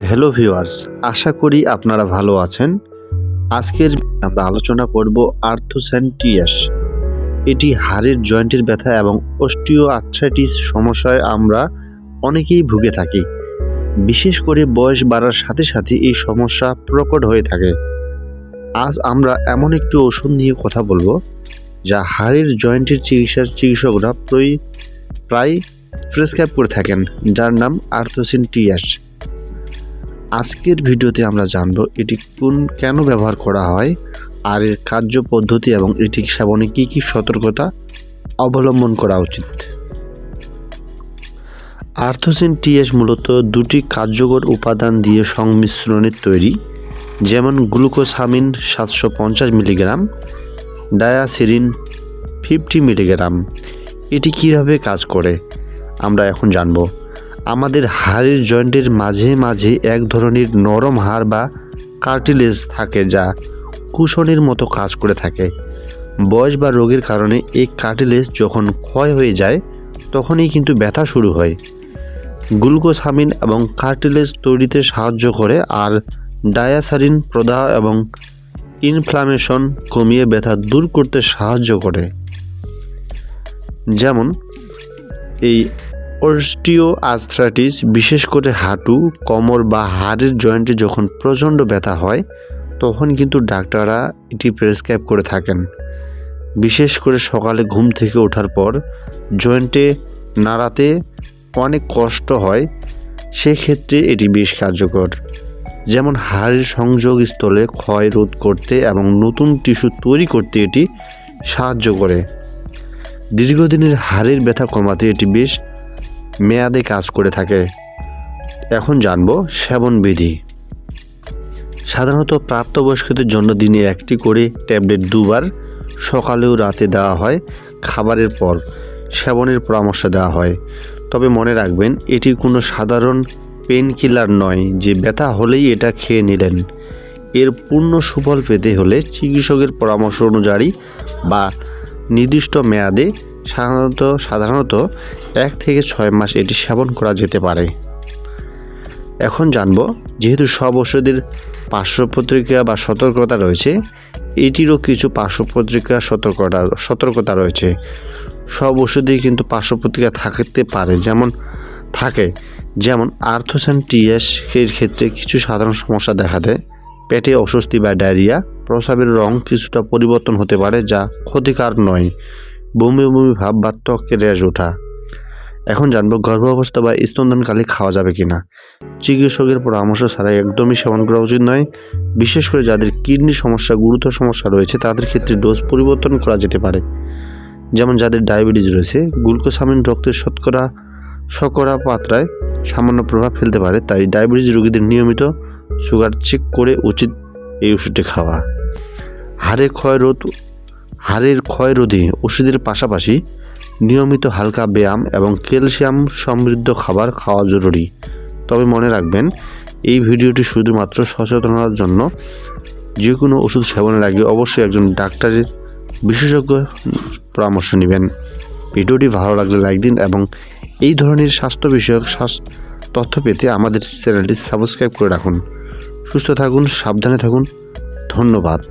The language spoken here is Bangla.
হ্যালো ভিউয়ার্স, আশা করি আপনারা ভালো আছেন। আজকের আমরা আলোচনা করব আর্থ্রোস্যান্টিয়াস। এটি হাড়ের জয়েন্টের ব্যথা এবং অস্টিও আর্থ্রাইটিস সমস্যায় আমরা অনেকেই ভুগে থাকি। বিশেষ করে বয়স বাড়ার সাথে সাথে এই সমস্যা প্রকট হয়ে থাকে। আজ আমরা এমন একটি ওষুধ নিয়ে কথা বলবো যা হাড়ের জয়েন্টের চিকিৎসকরা প্রায় প্রেসক্রাইব করে থাকেন, যার নাম আর্থ্রোস্যান্টিয়াস। আজকের ভিডিওতে আমরা জানব এটি কেন ব্যবহার করা হয়, আর এর কার্য পদ্ধতি এবং এটি সেবনে কী কী সতর্কতা অবলম্বন করা উচিত। আর্থ্রোস্যান্টিয়াস মূলত দুটি কার্যকর উপাদান দিয়ে সংমিশ্রণের তৈরি, যেমন গ্লুকোসামিন 750 মিলিগ্রাম, ডায়াসিরিন 50 মিলিগ্রাম। এটি কিভাবে কাজ করে আমরা এখন জানব। আমাদের হাড়ের জয়েন্টের মাঝে মাঝে এক ধরনের নরম হাড় বা কার্টিলেজ থাকে যা কুশনের মতো কাজ করে থাকে। বয়স বা রোগের কারণে এই কার্টিলেজ যখন ক্ষয় হয়ে যায় তখনই কিন্তু ব্যথা শুরু হয়। গ্লুকোসামিন এবং কার্টিলেজ তৈরিতে সাহায্য করে, আর ডায়াসারিন প্রদাহ এবং ইনফ্লামেশন কমিয়ে ব্যথা দূর করতে সাহায্য করে। যেমন এই অস্টিও আর্থ্রাইটিস, বিশেষ করে হাঁটু, কোমর বা হাড়ের জয়েন্টে যখন প্রচণ্ড ব্যথা হয় তখন কিন্তু ডাক্তাররা এটি প্রেসক্রাইব করে থাকেন। বিশেষ করে সকালে ঘুম থেকে ওঠার পর জয়েন্টে নাড়াতে অনেক কষ্ট হয়, সেক্ষেত্রে এটি বেশ কার্যকর। যেমন হাড়ের সংযোগস্থলে ক্ষয় রোধ করতে এবং নতুন টিস্যু তৈরি করতে এটি সাহায্য করে। দীর্ঘদিনের হাড়ের ব্যথা কমাতে এটি বেশ মেয়াদে কাজ করে থাকে। এখন জানব সেবন বিধি। সাধারণত প্রাপ্তবয়স্কদের জন্য দিনে একটি করে ট্যাবলেট দুবার, সকালে ও রাতে দেওয়া হয়। খাবারের পর সেবনের পরামর্শ দেওয়া হয়। তবে মনে রাখবেন, এটি কোনো সাধারণ পেন কিলার নয় যে ব্যথা হলেই এটা খেয়ে নিলেন। এর পূর্ণ সুফল পেতে হলে চিকিৎসকের পরামর্শ অনুযায়ী বা নির্দিষ্ট মেয়াদে সাধারণত 1 থেকে 6 মাস এটি সেবন করা যেতে পারে। এখন জানব, যেহেতু সব ওষুধের পার্শ্বপ্রতিক্রিয়া বা সতর্কতা রয়েছে, এটিরও কিছু পার্শ্বপ্রতিক্রিয়া সতর্কতা রয়েছে। সব ওষুধেই কিন্তু পার্শ্বপ্রতিক্রিয়া থাকতে পারে, যেমন আর্থ্রোস্যান্টিয়াস এর ক্ষেত্রে কিছু সাধারণ সমস্যা দেখা দেয়। পেটে অস্বস্তি বা ডায়রিয়া, প্রস্রাবের রং কিছুটা পরিবর্তন হতে পারে যা ক্ষতিকারক নয়, বমি বমি ভাব বা ত্বকে র্যাশ ওঠা। এখন জানবো গর্ভাবস্থা বা স্তনদানকালে খাওয়া যাবে কিনা। চিকিৎসকের পরামর্শ ছাড়া একদমই সেবন করা উচিত নয়। বিশেষ করে যাদের কিডনি সমস্যা, গুরুতর সমস্যা রয়েছে তাদের ক্ষেত্রে ডোজ পরিবর্তন করা যেতে পারে। যেমন যাদের ডায়াবেটিস রয়েছে, গ্লুকোসামিন রক্তের শর্করা মাত্রায় সামান্য প্রভাব ফেলতে পারে, তাই ডায়াবেটিস রোগীদের নিয়মিত সুগার চেক করে উচিত এই ওষুধটি খাওয়া। হাড়ের ক্ষয় রোধে ওষুধের পাশাপাশি নিয়মিত হালকা ব্যায়াম এবং ক্যালসিয়াম সমৃদ্ধ খাবার খাওয়া জরুরি। তবে মনে রাখবেন, এই ভিডিওটি শুধুমাত্র সচেতনতার জন্য। যে কোনো ওষুধ সেবনের আগে অবশ্যই একজন ডাক্তারের বিশেষজ্ঞ পরামর্শ নেবেন। ভিডিওটি ভালো লাগলে লাইক দিন এবং এই ধরনের স্বাস্থ্য বিষয়ক তথ্য পেতে আমাদের চ্যানেলটি সাবস্ক্রাইব করে রাখুন। সুস্থ থাকুন, সাবধানে থাকুন। ধন্যবাদ।